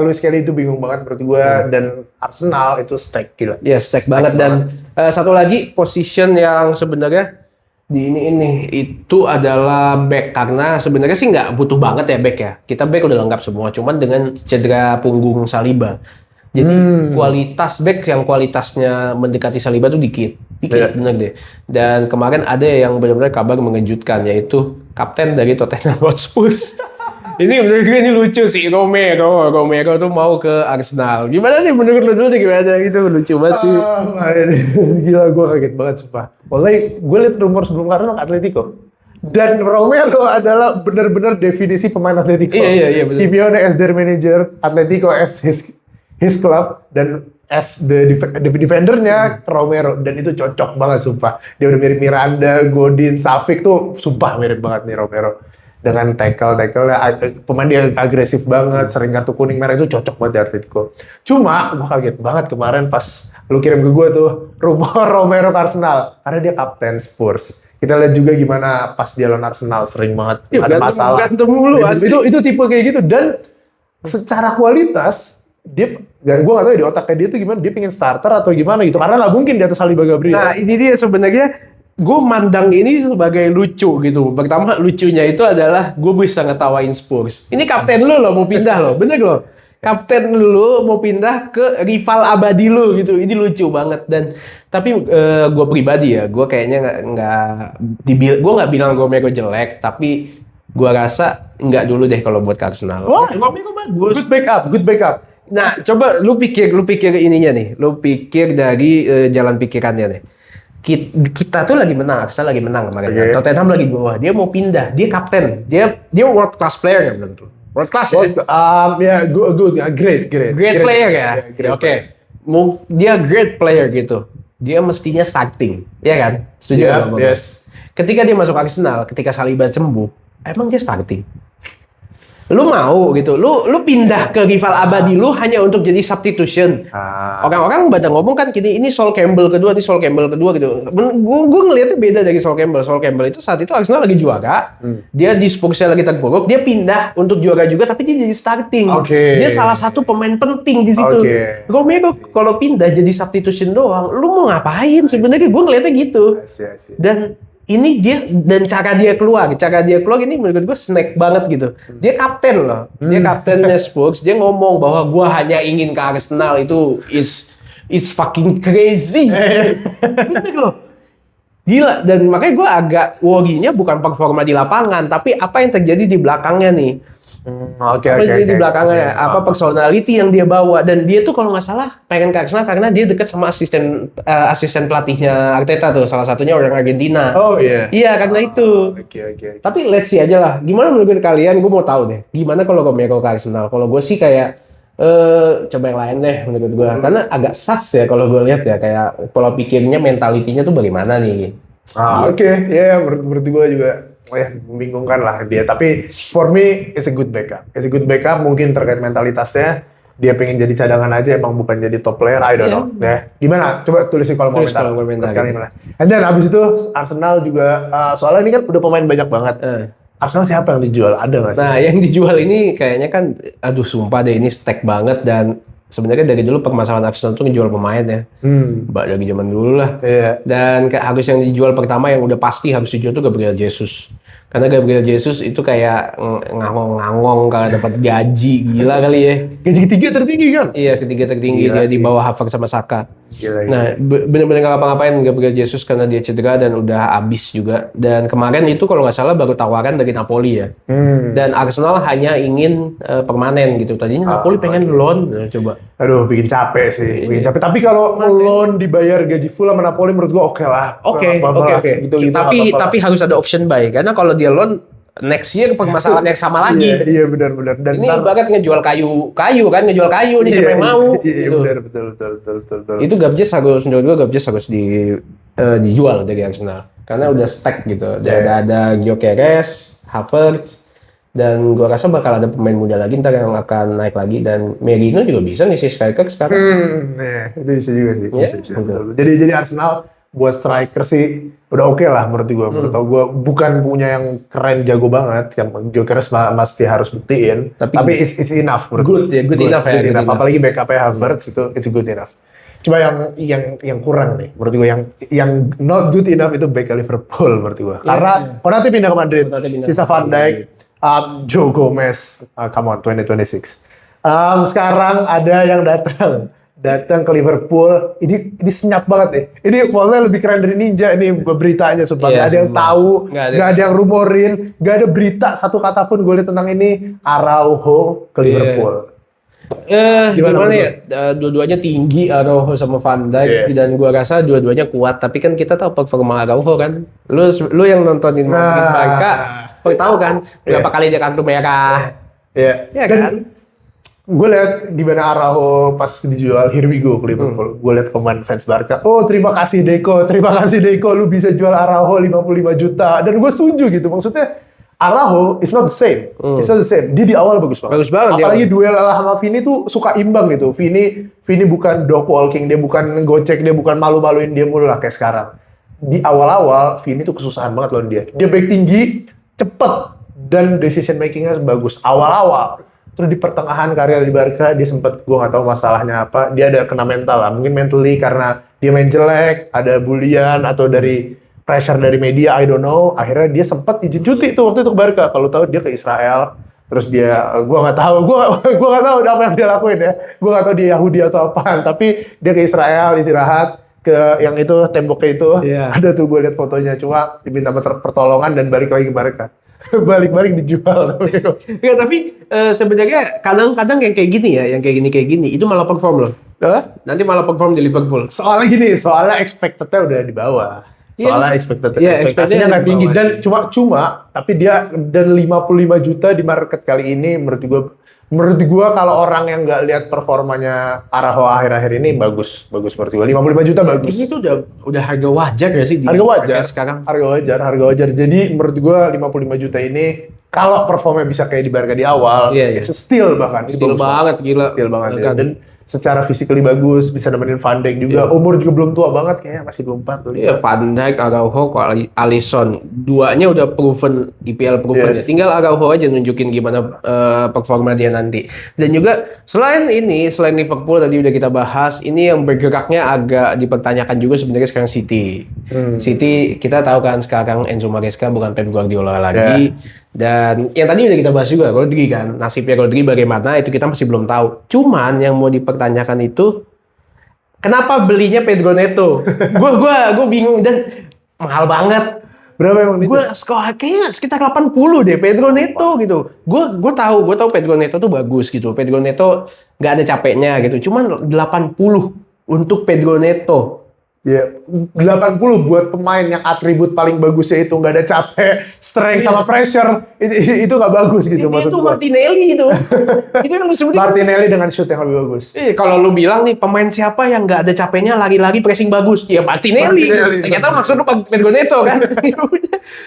Luis Kelly itu bingung banget menurut gue dan Arsenal itu stack gila. Iya stack banget dan satu lagi position yang sebenarnya di ini itu adalah back karena sebenarnya sih nggak butuh banget ya back ya. Kita back udah lengkap semua, cuman dengan cedera punggung Saliba. Jadi kualitas back yang kualitasnya mendekati Saliba tuh dikit bener deh. Dan kemarin ada yang benar-benar kabar mengejutkan yaitu kapten dari Tottenham Hotspur. Ini menurut gue ini lucu sih, Romero tuh mau ke Arsenal. Gimana sih menurut lu dulu gimana gitu, lucu banget sih. Gila gue kaget banget sumpah. Wallahi gue liat rumor sebelum karena ke Atletico. Dan Romero adalah benar-benar definisi pemain Atletico. Iya, Simeone as their manager, Atletico as his club, dan as the defendernya Romero, dan itu cocok banget sumpah. Dia udah mirip Miranda, Godin, Savic tuh sumpah mirip banget nih Romero. Dengan tackle-nya, pemain dia agresif banget, sering kartu kuning merah, itu cocok banget di Atletico. Cuma gue kaget banget kemarin pas lu kirim ke gue tuh rumor Romero ke Arsenal, karena dia kapten Spurs. Kita lihat juga gimana pas dia lawan Arsenal sering banget ada masalah. Itu tipe kayak gitu, dan secara kualitas dia, gue gak tahu ya di otaknya dia tuh gimana, dia pengen starter atau gimana gitu, karena nggak mungkin di atas Saliba Gabriel. Nah ini dia sebenarnya gue mandang ini sebagai lucu gitu. Pertama lucunya itu adalah gue bisa ngetawain Spurs. Ini kapten lu loh mau pindah loh, bener loh. Kapten lu mau pindah ke rival abadi lu gitu. Ini lucu banget dan tapi gue pribadi ya, gue kayaknya gue nggak bilang Romero jelek, tapi gue rasa nggak dulu deh kalau buat Arsenal. Wah, Romero bagus. Good backup. Nah, coba lu pikir ininya nih. Lu pikir dari jalan pikirannya nih. Kita tuh lagi menang, Arsenal lagi menang kemarin. Okay. Tottenham lagi di bawah. Dia mau pindah, dia kapten. Dia world class player ya belum tuh. World class ya? Good, great player ya. Oke. Dia great player gitu. Dia mestinya starting, ya kan? Setuju nggak? Yes. Ketika dia masuk Arsenal, ketika Saliba sembuh, emang dia starting. Lu mau gitu, lu pindah ke rival abadi lu hanya untuk jadi substitution. Orang-orang pada ngomong kan gini, ini Sol Campbell kedua gitu. Gue ngeliatnya beda dari Sol Campbell. Sol Campbell itu saat itu Arsenal lagi juara, dia di Spursnya lagi terpuruk, dia pindah untuk juara juga, tapi dia jadi starting. Dia salah satu pemain penting di situ. Romero kalau pindah jadi substitution doang, lu mau ngapain sebenarnya? Gue ngeliatnya gitu. Dan ini dia dan cara dia keluar ini menurut gue snack banget gitu. Dia kapten loh, dia kaptennya Spurs. Dia ngomong bahwa gue hanya ingin ke Arsenal itu is fucking crazy. Bener loh, gila. Dan makanya gue agak worry-nya bukan performa di lapangan, tapi apa yang terjadi di belakangnya nih. Oke. Di belakangnya apa personality yang dia bawa, dan dia tuh kalau nggak salah pengen ke Arsenal karena dia dekat sama asisten pelatihnya Arteta tuh, salah satunya orang Argentina. Oh iya. Iya karena itu. Oke. Tapi let's see aja lah. Gimana menurut kalian? Gue mau tahu deh. Gimana kalau Romero ke Arsenal? Kalau gue sih kayak coba yang lain deh menurut gue. Karena agak sus ya kalau gue lihat ya, kayak pola pikirnya, mentalitinya tuh bagaimana nih? Oke. Ya, menurut gue juga membingungkan lah dia. Tapi for me, it's a good backup. Mungkin terkait mentalitasnya, dia pengen jadi cadangan aja, emang bukan jadi top player. I don't know. Ya. Gimana? Coba tulis di kolom komentar. Gimana? And then abis itu Arsenal juga, soalnya ini kan udah pemain banyak banget. Arsenal siapa yang dijual? Ada nggak sih? Nah, yang dijual ini kayaknya kan, aduh sumpah deh, ini stack banget. Dan sebenarnya dari dulu permasalahan Arsenal tuh ngejual pemain ya. Dari zaman dulu lah. Iya. Dan harus yang dijual pertama yang udah pasti harus dijual tuh Gabriel Jesus. Karena Gabriel Jesus itu kayak ngangong-ngangong kalau dapat gaji gila kali ya. Gaji ketiga tertinggi kan? Iya, ketiga tertinggi. Dia di bawah Havertz sama Saka. Gila. Nah, bener-bener nggak ngapa-ngapain Gabriel Jesus karena dia cedera dan udah abis juga. Dan kemarin itu kalau nggak salah baru tawaran dari Napoli ya. Dan Arsenal hanya ingin permanen gitu. Tadinya Napoli pengen loan. Nah, coba. Aduh, bikin capek sih. Tapi kalau loan dibayar gaji full sama Napoli menurut gua oke lah. Oke. Gitu, Tapi harus ada option buy. Karena kalau dia loan, next year permasalahan yang sama lagi. Iya benar. Dan ini ibarat ngejual kayu nih, siapa yang mau? Iya gitu. benar, betul. Itu Gabjes harus, menurut gue Gabjes harus dijual dari Arsenal. Karena udah stack gitu. Ada Gyökeres, Havertz, dan gue rasa bakal ada pemain muda lagi ntar yang akan naik lagi, dan Merino juga bisa ngisi striker sekarang. Itu bisa juga sih. Bisa. Betul. Jadi Arsenal buat striker sih udah oke lah menurut gue. Menurut gue bukan punya yang keren jago banget, yang Gyökeres masih harus buktiin. Tapi it's enough menurut gue. Good enough. Apalagi backupnya Havertz itu it's good enough. Coba yang kurang nih menurut gue, yang not good enough itu back Liverpool menurut gue. Karena Konate pindah ke Madrid, sisa Van Dijk, Joe Gomez, come on 2026. Sekarang ada yang datang ke Liverpool, ini senyap banget nih. Ini boleh lebih keren dari Ninja ini beritanya, sumpah. Gak ada yang tahu, gak ada yang rumorin, gak ada berita satu kata pun gue lihat tentang ini. Araujo ke Liverpool. Gimana ya? Dua-duanya tinggi, Araujo sama Van Dijk, dan gue rasa dua-duanya kuat. Tapi kan kita tahu performa Araujo kan. Lu yang nontonin Madrid Barca, tahu kan berapa kali dia kartu merah. Iya kan? Gue lihat gimana Araujo pas dijual, here we go ke Liverpool. Gue lihat komen fans Barca, oh terima kasih Deco, lu bisa jual Araujo 55 juta. Dan gue setuju gitu, maksudnya Araujo is not the same. Dia di awal bagus banget. Apalagi duel sama Vini tuh suka imbang gitu. Vini bukan dog walking, dia bukan gocek, dia bukan malu-maluin dia mulu lah kayak sekarang. Di awal-awal Vini tuh kesusahan banget lawan dia. Dia back tinggi, cepet, dan decision makingnya bagus awal-awal. Terus di pertengahan karir di Barca, dia sempat, gue nggak tahu masalahnya apa, dia ada kena mental lah, mungkin mentally karena dia main jelek, ada bulian atau dari pressure dari media, I don't know. Akhirnya dia sempat izin cuti tuh waktu itu ke Barca. Kalau tahu dia ke Israel, terus dia, gue nggak tahu apa yang dia lakuin ya, gue nggak tahu dia Yahudi atau apaan, tapi dia ke Israel istirahat, ke yang itu temboknya itu, ada tuh gue lihat fotonya, cuma diminta pertolongan dan balik lagi ke Barca. Balik dijual. Ya, tapi sebenarnya kadang-kadang yang kayak gini ya, yang kayak gini itu malah perform loh. Nanti malah perform di Liverpool. Soalnya expected-nya udah di bawah. Ekspektasinya nggak tinggi dan cuma tapi dia dan 55 juta di market kali ini menurut gua kalau orang yang nggak lihat performanya Araujo akhir-akhir ini bagus menurut gua. 55 juta bagus. Ini tuh udah harga wajar gak sih? Harga wajar sekarang. Harga wajar. Jadi menurut gua 55 juta ini kalau performanya bisa kayak di Barca di awal, it's a steal bahkan. Steal banget, gila. Steal banget. Ya. secara physically bagus, bisa nemenin Van Dijk juga. Umur juga belum tua banget kayaknya, masih 24 tuh. Iya, Van Dijk, Araujo, Alisson, duanya udah proven, IPL proven ya. Yes. Tinggal Araujo aja nunjukin gimana performa dia nanti. Dan juga selain Liverpool tadi udah kita bahas, ini yang bergeraknya agak dipertanyakan juga sebenarnya sekarang City. City kita tahu kan sekarang Enzo Maresca bukan Pep Guardiola lagi. Dan yang tadi udah kita bahas juga, Rodri kan. Nasibnya Rodri bagaimana itu kita masih belum tahu. Cuman yang mau dipertanyakan itu kenapa belinya Pedro Neto? Gue bingung dan mahal banget. Berapa emang Gue kayaknya sekitar 80 deh Pedro Neto gitu. Gue tahu Pedro Neto tuh bagus gitu. Pedro Neto nggak ada capeknya gitu. Cuman 80 untuk Pedro Neto. Ya, 80 buat pemain yang atribut paling bagusnya itu nggak ada capek, strength sama pressure, itu nggak bagus gitu maksud Itu gua. Martinelli itu. Itu yang disebut Martinelli dengan shoot yang lebih bagus. kalau lu bilang nih pemain siapa yang nggak ada capeknya lagi-lagi pressing bagus? Ya Martinelli. Ternyata maksud lu Pedro Neto kan?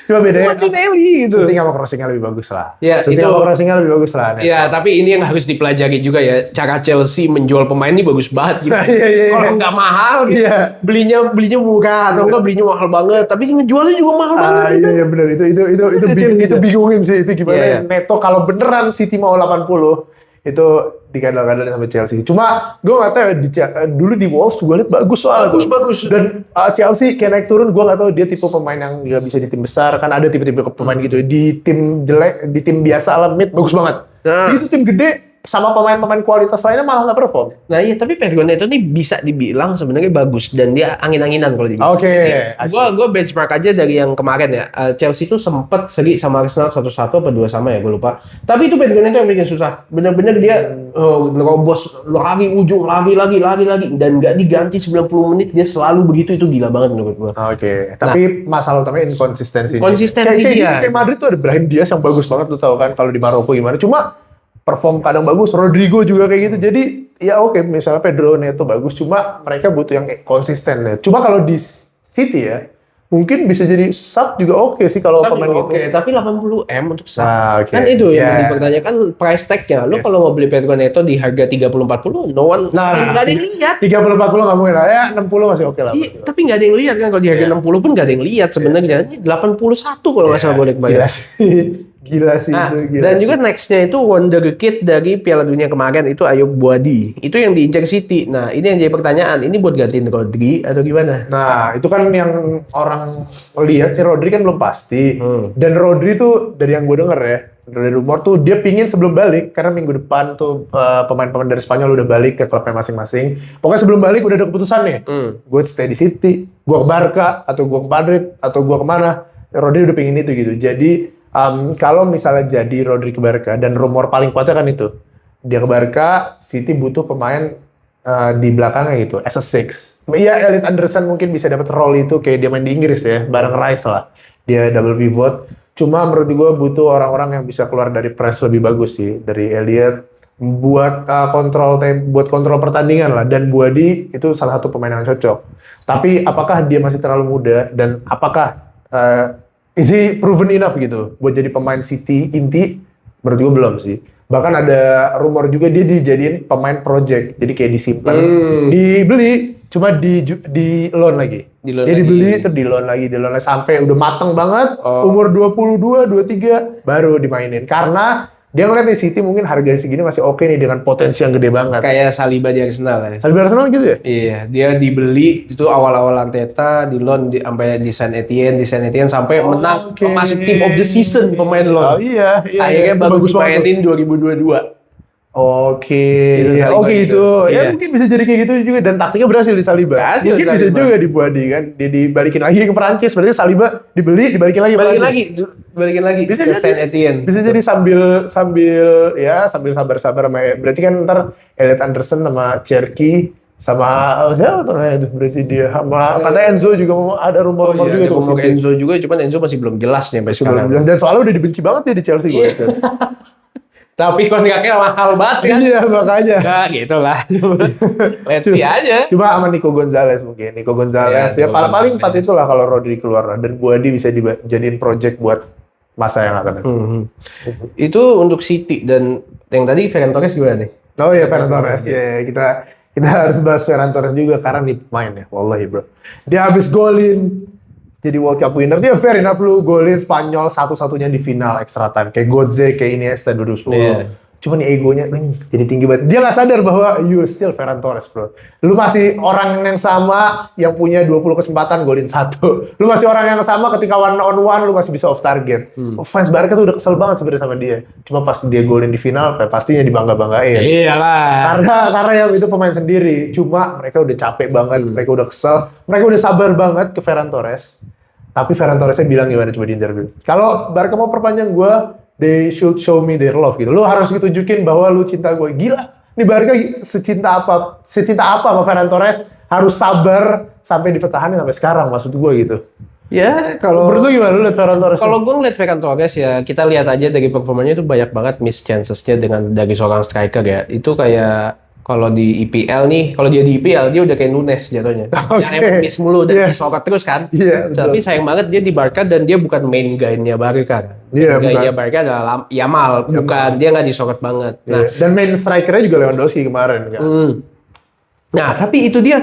Cuma bedanya Martinelli gitu. shooting sama crossingnya lebih bagus lah. Ya, Shooting itu- sama crossingnya lebih bagus lah. Neto. Ya, tapi ini yang harus dipelajari juga ya. Cara Chelsea menjual pemain ini bagus banget gitu. Iya. Kalau nggak mahal gitu, Iya. belinya murah atau enggak belinya mahal banget, tapi ngejualnya juga mahal banget gitu. Iya benar itu bingungin sih itu gimana Iya. Neto kalau beneran City mau 80 itu dikadal-kadalin sama Chelsea. Cuma gue nggak tahu dulu di Wolves gue liat bagus soalnya tuh. Bagus. Dan Chelsea kayak naik turun gue nggak tahu dia tipe pemain yang nggak bisa di tim besar kan ada tipe-tipe pemain gitu di tim jelek di tim biasa ala mid bagus banget. Nah. Itu tim gede sama pemain-pemain kualitas lainnya malah nggak perform. Nah iya, tapi Pedro Neto ini bisa dibilang sebenarnya bagus dan dia angin-anginan kalau dibilang. Oke, Gue benchmark aja dari yang kemarin ya. Chelsea itu sempat seri sama Arsenal 1-1 apa 2 sama ya, gue lupa. Tapi itu Pedro Neto yang bikin susah. Bener-bener dia nerobos lagi ujung lagi dan nggak diganti 90 menit dia selalu begitu, itu gila banget menurut gue. Oke, tapi masalah utamanya inkonsistensi. Konsistensi dia. Kayak Madrid tuh ada Brahim Diaz yang bagus banget tuh tahu kan kalau di Maroko gimana. Cuma perform kadang bagus, Rodrigo juga kayak gitu. Jadi ya oke, misalnya Pedro Neto bagus, cuma mereka butuh yang konsisten ya. Cuma kalau di City ya, mungkin bisa jadi sub juga oke sih kalau pemain gitu. Oke, tapi 80 M untuk sub. Nah, oke. Kan itu yang Ya. dipertanyakan price tag-nya. Lu Yes. kalau mau beli Pedro Neto di harga 30-40, no one nggak ada yang lihat. 30-40 nggak mungkin lah ya, 60 masih oke lah. Iya, tapi nggak ada yang lihat kan kalau di harga 60 pun nggak ada yang lihat sebenarnya. Ini 81 kalau nggak salah boleh Gila kebayang. sih. Gila sih Nah, itu. Gila dan sih. juga next-nya itu wonder kid dari Piala Dunia kemarin itu Ayub Buadi. Itu yang diincar City. Nah, ini yang jadi pertanyaan. Ini buat gantiin Rodri atau gimana? Nah, itu kan yang orang lihat si Rodri kan belum pasti. Dan Rodri tuh dari yang gue denger ya, dari rumor tuh dia pingin sebelum balik karena minggu depan tuh pemain-pemain dari Spanyol udah balik ke klubnya masing-masing. Pokoknya sebelum balik udah ada keputusan nih. Gue stay di City, gue ke Barca atau gue ke Madrid atau gue kemana. Rodri udah pingin itu gitu. Jadi kalau misalnya jadi Rodri ke Barca dan rumor paling kuatnya kan itu dia ke Barca, City butuh pemain di belakangnya gitu, as a six. Iya, Elliot Anderson mungkin bisa dapat role itu kayak dia main di Inggris ya, bareng Rice lah. Dia double pivot. Cuma menurut gue butuh orang-orang yang bisa keluar dari press lebih bagus sih dari Elliot buat kontrol pertandingan lah. Dan Buadi itu salah satu pemain yang cocok. Tapi apakah dia masih terlalu muda dan apakah is he proven enough gitu buat jadi pemain City inti? Menurut gue belum sih. Bahkan ada rumor juga dia dijadiin pemain project. Jadi kayak disimpan, dibeli, cuma di loan lagi. Di-loan Dia lagi. dibeli terus di loan lagi sampai udah mateng banget, umur 22, 23 baru dimainin. Karena dia ngeliat nih City mungkin harga segini masih oke nih dengan potensi yang gede banget. Kayak Saliba di Arsenal ya. Saliba Arsenal gitu ya? Iya, dia dibeli itu awal-awal Arteta, di loan sampai di Saint Etienne sampai menang oke. masuk team of the season pemain Oh loan. iya. Akhirnya baru Bagus banget tuh. dimainin 2022. Oke, Itu ya, Saliba oke gitu. itu. Ya Iya. mungkin bisa jadi kayak gitu juga dan taktiknya berhasil di Saliba. Berhasil Mungkin di bisa Saliba. juga di Buadi kan. Dia dibalikin lagi ke Prancis. Berarti Saliba dibeli, dibalikin lagi ke Prancis. Balikin lagi Bisa ke jadi. Saint Etienne. Bisa jadi sambil sabar-sabar sama berarti kan ntar Elliot Anderson sama Cherky sama siapa tuh namanya itu berarti dia sama katanya Enzo juga mau ada rumor-rumor juga Ada tuh rumor ke City. Enzo juga, cuman Enzo masih belum jelas nih sampai Sebelum sekarang. jelas. Dan soalnya udah dibenci banget ya di Chelsea gue. Iya. Tapi kontraknya mahal banget kan? Iya makanya. Nah, gitu lah. Let's see aja. Cuma sama Nico Gonzalez mungkin. Nico Gonzalez Iya, ya Nico paling Gonzalez. 4 itulah kalau Rodri keluar lah. Dan Buadi bisa dijadiin project buat masa yang akan datang. Itu untuk City dan yang tadi Ferran Torres gimana nih? Oh iya, Ferran Torres. Ya, kita harus bahas Ferran Torres juga karena nih pemain ya, wallahi bro. Dia habis golin jadi World Cup winner, dia fair enough lu golin Spanyol satu-satunya di final extra time kayak Götze, kayak Iniesta 2010. Iya. Cuma nih egonya jadi tinggi banget. Dia nggak sadar bahwa you still Ferran Torres bro. Lu masih orang yang sama yang punya 20 kesempatan golin satu. Lu masih orang yang sama ketika one on one lu masih bisa off target. Fans Barca tuh udah kesel banget sebenarnya sama dia. Cuma pas dia golin di final, pastinya dibangga-banggain. Iyalah. Karena yang itu pemain sendiri. Cuma mereka udah capek banget, mereka udah kesel, mereka udah sabar banget ke Ferran Torres. Tapi Ferran Torresnya bilang gimana coba di interview. Kalau Barca mau perpanjang gue, they should show me their love gitu. Lu harus tunjukin bahwa lu cinta gue. Gila, nih Barca secinta apa sama Ferran Torres, harus sabar sampai dipertahankan sampai sekarang maksud gue gitu. Ya, kalau Menurut lu gimana lu liat Ferran Torres? Kalau gue ngeliat Ferran Torres ya, kita lihat aja dari performanya itu banyak banget miss chances-nya dari seorang striker ya. Itu kayak kalau di IPL nih, kalau dia di IPL dia udah kayak Nunes jatuhnya. Oke. Yang emang miss mulu dan Yes. disorot terus kan. Iya, betul. Tapi sayang banget dia di Barca dan dia bukan main guy-nya Barca kan. Iya, Guy-nya bukan. Barca adalah Yamal, bukan dia nggak disorot banget. Nah, Dan main strikernya juga Lewandowski kemarin kan. Nah, tapi itu dia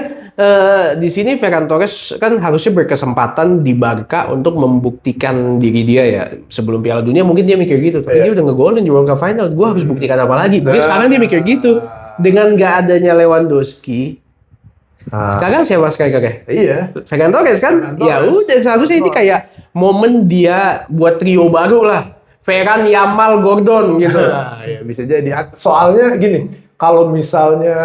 di sini Ferran Torres kan harusnya berkesempatan di Barca untuk membuktikan diri dia ya sebelum Piala Dunia mungkin dia mikir gitu. Tapi dia udah ngegolin di World Cup Final, gue harus buktikan apa lagi? Mungkin sekarang dia mikir gitu dengan nggak adanya Lewandowski. Sekarang siapa strikernya? Iya. Ferran Torres kan? Ferran Ya Torres. udah seharusnya ini kayak momen dia buat trio baru lah. Ferran, Yamal, Gordon gitu. Nah, ya bisa jadi. Soalnya gini, kalau misalnya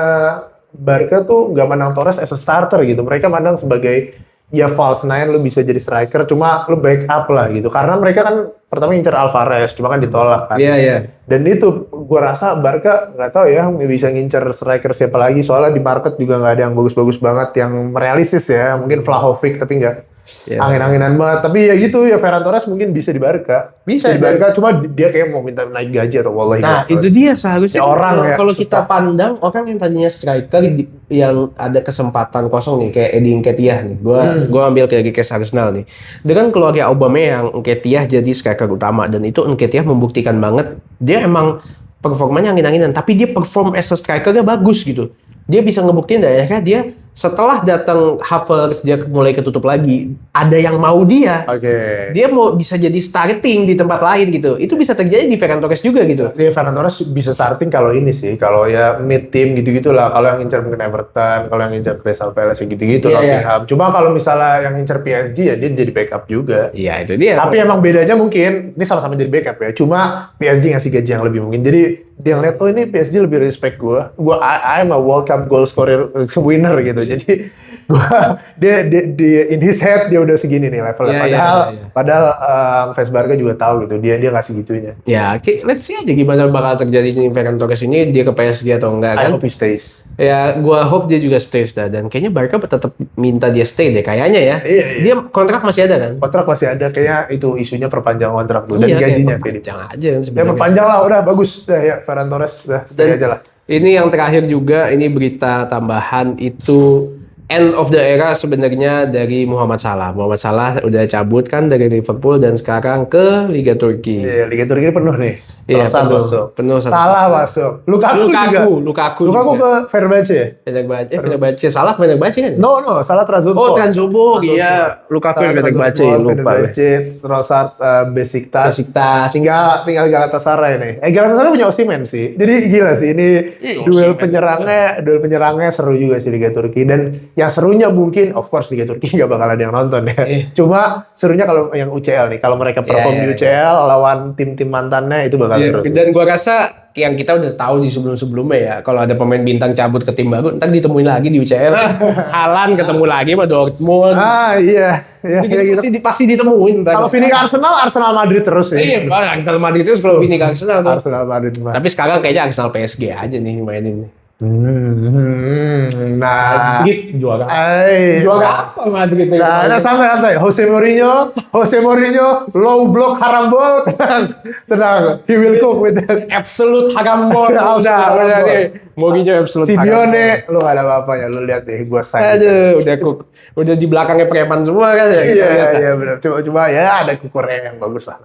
Barca tuh nggak mandang Torres as a starter gitu. Mereka mandang sebagai ya false nine, lu bisa jadi striker, cuma lu backup lah gitu. Karena mereka kan pertama ngincer Alvarez, cuma kan ditolak kan. Iya, iya. Dan itu gua rasa Barca nggak tahu ya bisa ngincer striker siapa lagi. Soalnya di market juga nggak ada yang bagus-bagus banget, yang realistis ya. Mungkin Vlahovic tapi nggak Iya. angin-anginan banget. Tapi ya gitu ya, Ferran Torres mungkin bisa di Barca. Bisa di Barca, cuma dia kayak mau minta naik gaji atau wallahi. Nah, nggak tahu. itu dia seharusnya Ya, orang ya, kalau kita suka. pandang orang yang tadinya striker yang ada kesempatan kosong nih kayak Eddie Nketiah nih. Gua ambil kayak case Arsenal nih. Dengan keluarga Aubameyang, Nketiah jadi striker utama dan itu Nketiah membuktikan banget dia emang performanya angin-anginan tapi dia perform as a strikernya bagus gitu. Dia bisa ngebuktiin dan akhirnya dia setelah datang Havertz dia mulai ketutup lagi, ada yang mau dia. Oke. Dia mau bisa jadi starting di tempat lain gitu. Itu bisa terjadi di Ferran Torres juga gitu. Dia Ferran Torres bisa starting kalau ini sih, kalau ya mid team gitu-gitu lah. Kalau yang incer mungkin Everton, kalau yang incer Crystal Palace gitu-gitu, Iya, Nottingham. Cuma kalau misalnya yang incer PSG ya dia jadi backup juga. Iya, itu dia. Tapi emang bedanya mungkin ini sama-sama jadi backup ya. Cuma PSG ngasih gaji yang lebih mungkin. Jadi dia ngeliat oh ini PSG lebih respect gue. I'm a World Cup goal scorer winner gitu. Jadi dia in his head dia udah segini nih levelnya. Iya, Padahal fans Barca juga tahu gitu. Dia ngasih gitunya. Ya, let's see aja gimana bakal terjadi di Ferran Torres ini, dia ke PSG atau enggak I kan. hope he stays. Ya, gua hope dia juga stays dah. Dan kayaknya Barca tetap minta dia stay deh, kayaknya ya. Iya. Dia kontrak masih ada kan? Kontrak masih ada, kayaknya itu isunya perpanjang kontrak tuh dan Iya, kayak gajinya perpanjang kayak aja kan ya sebenarnya. perpanjang lah, udah bagus dah ya Ferran Torres udah stay aja lah. Ini yang terakhir juga, ini berita tambahan itu end of the era sebenarnya dari Muhammad Salah. Muhammad Salah udah cabut kan dari Liverpool dan sekarang ke Liga Turki. Iya, Liga Turki ini penuh nih. Iya, Trossard penuh. masuk. Penuh sama- Salah masuk. Lukaku juga. Lukaku Lukaku juga. ke Fenerbahce ya? Fenerbahce. Salah Fenerbahce kan? No, Salah Trabzonspor. Oh, Trabzonspor. Iya, Lukaku Salah Fenerbahce. Trabzonspor, Lupa. Fenerbahce, Trossard, Besiktas. Besiktas. Tinggal Galatasaray nih. Galatasaray punya Osimhen sih. Jadi gila sih ini duel penyerangnya seru juga sih Liga Turki, dan yang serunya mungkin of course Liga Turki nggak bakal ada yang nonton ya. Cuma serunya kalau yang UCL nih, kalau mereka perform di UCL lawan tim-tim mantannya itu bakal seru sih. Dan gua rasa yang kita udah tahu di sebelum-sebelumnya ya, kalau ada pemain bintang cabut ke tim baru, ntar ditemuin lagi di UCL. Haaland ketemu lagi sama Dortmund. Iya gitu. Pasti ditemuin. ntar. Kalau Vini ke Arsenal Madrid terus ya. Iya, Arsenal Madrid itu kalau Vini ke Arsenal tuh. Arsenal Madrid mah. Tapi sekarang kayaknya Arsenal PSG aja nih mainin. Nah, Madrid juara. ay, Juara apa Madrid? nah, santai. Jose Mourinho, low block haram ball, tenang, he will cook with that. Absolute haram ball. Absolute Udah haram ball. nih. Mourinho absolute haram ball. Simeone, lu gak ada apa-apanya, lu lihat deh, gua sayang. Aduh, udah udah di belakangnya preman semua kan ya. kita lihat ya. Iya benar. Cuma ya ada kukurnya yang bagus lah.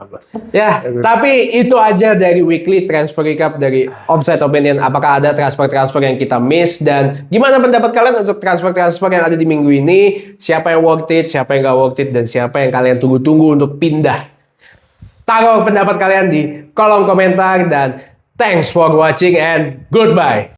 Ya, tapi itu aja dari weekly transfer recap dari Offside Opinion. Apakah ada transfer-transfer yang kita miss dan gimana pendapat kalian untuk transfer-transfer yang ada di minggu ini? Siapa yang worth it, siapa yang gak worth it, dan siapa yang kalian tunggu-tunggu untuk pindah? Taruh pendapat kalian di kolom komentar dan thanks for watching and goodbye.